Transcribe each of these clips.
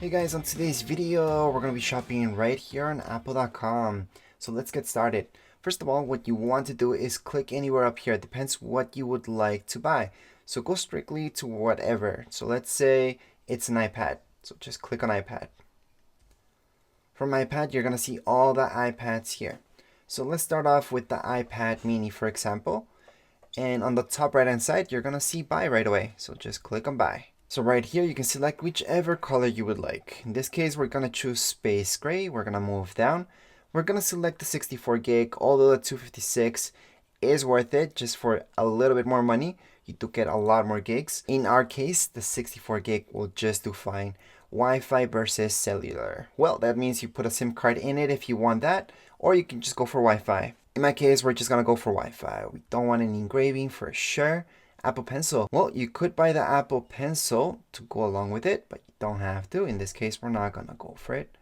Hey guys, on today's video, we're going to be shopping right here on apple.com. So let's get started. First of all, what you want to do is click anywhere up here. It depends what you would like to buy. So go strictly to whatever. So let's say it's an iPad. So just click on iPad. From iPad, you're going to see all the iPads here. So let's start off with the iPad mini, for example. And on the top right hand side, you're going to see buy right away. So just click on buy. So right here, you can select whichever color you would like. In this case, we're going to choose space gray. We're going to move down. We're going to select the 64 gig, although the 256 is worth it just for a little bit more money. You do get a lot more gigs. In our case, the 64 gig will just do fine. Wi-Fi versus cellular. Well, that means you put a SIM card in it if you want that, or you can just go for Wi-Fi. In my case, we're just going to go for Wi-Fi. We don't want any engraving for sure. Apple Pencil. Well, you could buy the Apple Pencil to go along with it, but you don't have to. In this case, we're not going to go for it.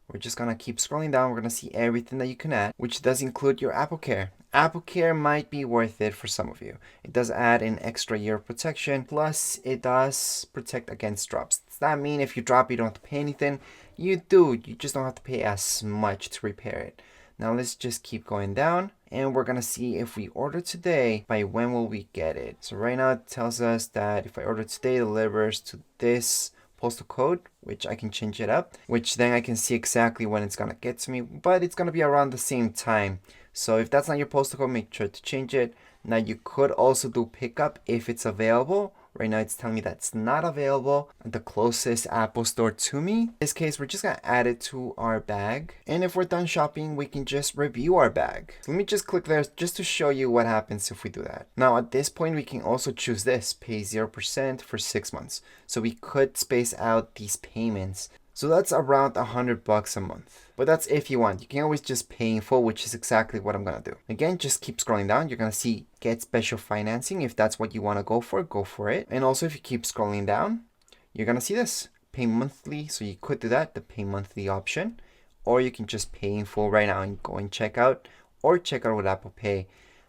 We're just going to keep scrolling down. We're going to see everything that you can add, which does include your Apple Care. Apple Care might be worth it for some of you. It does add an extra year of protection, plus it does protect against drops. Does that mean if you drop, you don't have to pay anything? You do. You just don't have to pay as much to repair it. Now let's just keep going down, and we're gonna see if we order today, by when will we get it. So right now it tells us that if I order today, it delivers to this postal code, which I can change it up, which then I can see exactly when it's gonna get to me, but it's gonna be around the same time. So if that's not your postal code, make sure to change it. Now you could also do pickup if it's available. Right now it's telling me that's not available at the closest Apple store to me. In this case, we're just gonna add it to our bag. And if we're done shopping, we can just review our bag. So let me just click there just to show you what happens if we do that. Now at this point, we can also choose this, pay 0% for 6 months. So we could space out these payments. So that's around $100 a month. But that's if you want. You can always just pay in full, which is exactly what I'm going to do. Again, just keep scrolling down. You're going to see get special financing. If that's what you want to go for it. And also if you keep scrolling down, you're going to see this. Pay monthly. So you could do that, the pay monthly option. Or you can just pay in full right now and go and check out. Or check out with Apple Pay.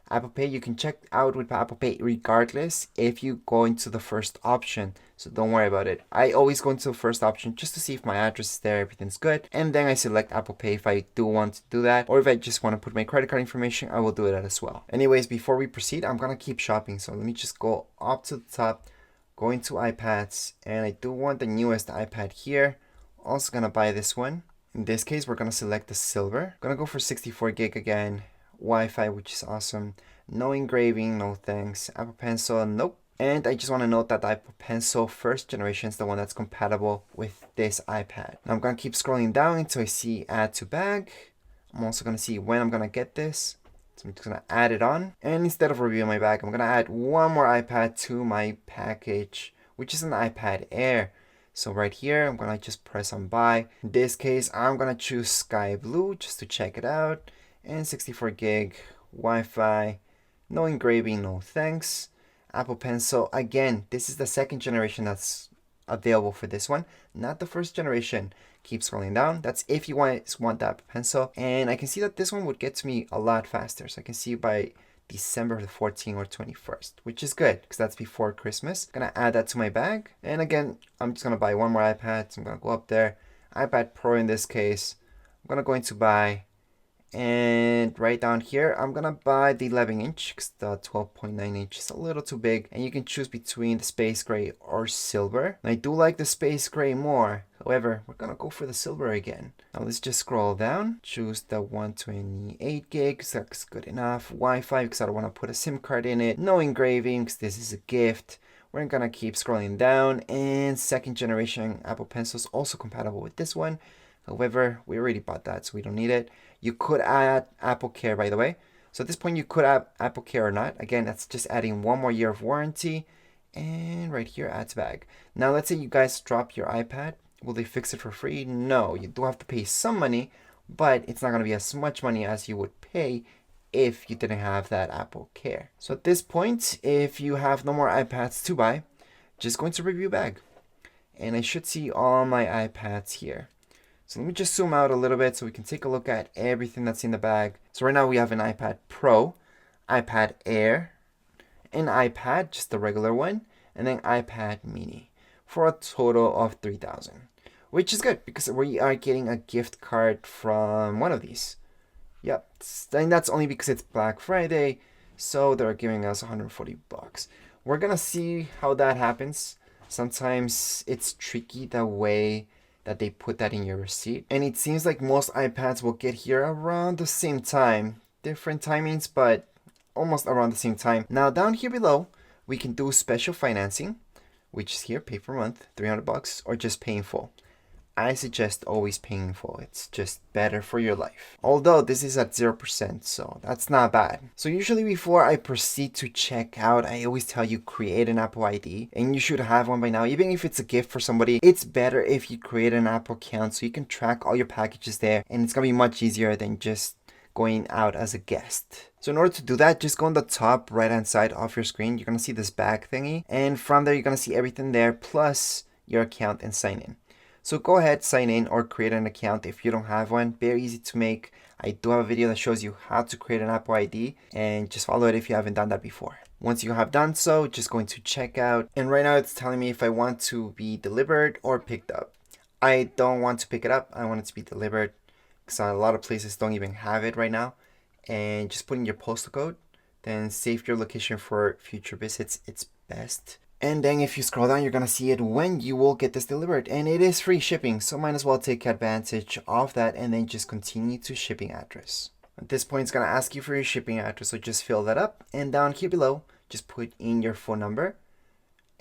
Apple Pay, you can check out with Apple Pay regardless if you go into the first option. So don't worry about it. I always go into the first option just to see if my address is there, everything's good. And then I select Apple Pay if I do want to do that. Or if I just want to put my credit card information, I will do it as well. Anyways, before we proceed, I'm going to keep shopping. So let me just go up to the top, go into iPads. And I do want the newest iPad here. Also going to buy this one. In this case, we're going to select the silver. Going to go for 64 gig again. Wi-Fi, which is awesome. No engraving, no thanks. Apple Pencil, nope. And I just want to note that the Apple Pencil first generation is the one that's compatible with this iPad. Now I'm going to keep scrolling down until I see add to bag. I'm also going to see when I'm going to get this. So I'm just going to add it on. And instead of reviewing my bag, I'm going to add one more iPad to my package, which is an iPad Air. So right here, I'm going to just press on buy. In this case, I'm going to choose sky blue just to check it out. And 64 gig, Wi-Fi, no engraving, no thanks. Apple Pencil, again, this is the second generation that's available for this one, not the first generation. Keep scrolling down. That's if you want the Apple Pencil. And I can see that this one would get to me a lot faster. So I can see by December the 14th or 21st, which is good because that's before Christmas. Gonna add that to my bag. And again, I'm just gonna buy one more iPad. So I'm gonna go up there. iPad Pro in this case. I'm gonna go into buy. And right down here, I'm gonna buy the 11-inch because the 12.9-inch is a little too big. And you can choose between the space gray or silver. And I do like the space gray more. However, we're gonna go for the silver again. Now let's just scroll down. Choose the 128 gigs. That's good enough. Wi-Fi because I don't want to put a SIM card in it. No engraving because this is a gift. We're gonna keep scrolling down. And second generation Apple Pencil is also compatible with this one. However, we already bought that, so we don't need it. You could add Apple Care, by the way. So at this point, you could add Apple Care or not. Again, that's just adding one more year of warranty. And right here, add to bag. Now, let's say you guys drop your iPad. Will they fix it for free? No, you do have to pay some money, but it's not going to be as much money as you would pay if you didn't have that Apple Care. So at this point, if you have no more iPads to buy, just go into review bag. And I should see all my iPads here. So let me just zoom out a little bit so we can take a look at everything that's in the bag. So right now we have an iPad Pro, iPad Air, an iPad, just the regular one, and then iPad mini for a total of $3,000. which is good because we are getting a gift card from one of these. Yep, and that's only because it's Black Friday, so they're giving us 140 bucks. We're gonna see how that happens. Sometimes it's tricky the way that they put that in your receipt, and it seems like most iPads will get here around the same time. Different timings, but almost around the same time. Now down here below, we can do special financing, which is here, pay per month, 300 bucks, or just pay in full. I suggest always paying in full. It's just better for your life. Although this is at 0%, so that's not bad. So usually before I proceed to check out, I always tell you create an Apple ID, and you should have one by now. Even if it's a gift for somebody, it's better if you create an Apple account so you can track all your packages there, and it's gonna be much easier than just going out as a guest. So in order to do that, just go on the top right hand side of your screen. You're gonna see this back thingy, and from there you're gonna see everything there plus your account and sign in. So go ahead, sign in or create an account if you don't have one. Very easy to make. I do have a video that shows you how to create an Apple ID, and just follow it if you haven't done that before. Once you have done so, just go into checkout, and right now it's telling me if I want to be delivered or picked up. I don't want to pick it up. I want it to be delivered because a lot of places don't even have it right now. And just put in your postal code, then save your location for future visits. It's best. And then if you scroll down, you're gonna see it when you will get this delivered, and it is free shipping, so might as well take advantage of that and then just continue to shipping address. At this point, it's gonna ask you for your shipping address, so just fill that up, and down here below, just put in your phone number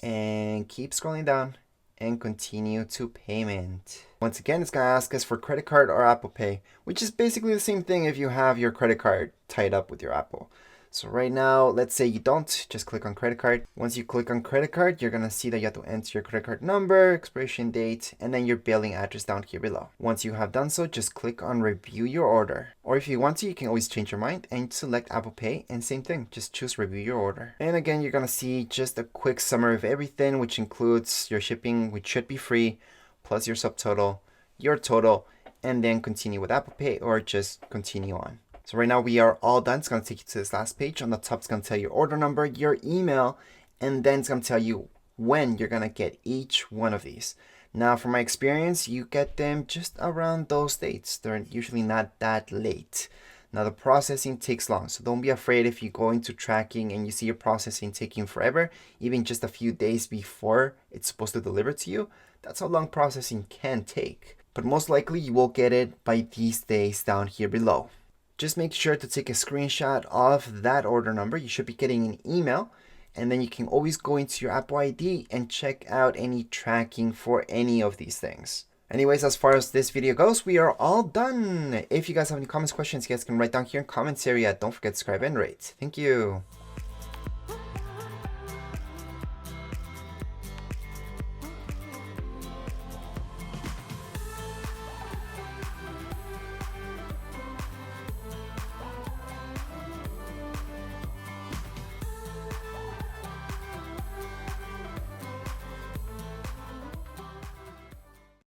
and keep scrolling down and continue to payment. Once again, it's gonna ask us for credit card or Apple Pay, which is basically the same thing if you have your credit card tied up with your Apple. So right now, let's say you don't, just click on credit card. Once you click on credit card, you're gonna see that you have to enter your credit card number, expiration date, and then your billing address down here below. Once you have done so, just click on review your order. Or if you want to, you can always change your mind and select Apple Pay, and same thing, just choose review your order. And again, you're gonna see just a quick summary of everything, which includes your shipping, which should be free, plus your subtotal, your total, and then continue with Apple Pay or just continue on. So right now we are all done. It's going to take you to this last page. On the top, it's going to tell you your order number, your email, and then it's going to tell you when you're going to get each one of these. Now, from my experience, you get them just around those dates. They're usually not that late. Now, the processing takes long, so don't be afraid if you go into tracking and you see your processing taking forever, even just a few days before it's supposed to deliver to you. That's how long processing can take. But most likely, you will get it by these days down here below. Just make sure to take a screenshot of that order number. You should be getting an email, and then you can always go into your Apple ID and check out any tracking for any of these things. Anyways, as far as this video goes, we are all done. If you guys have any comments, questions, you guys can write down here in comments area. Don't forget to subscribe and rate. Thank you.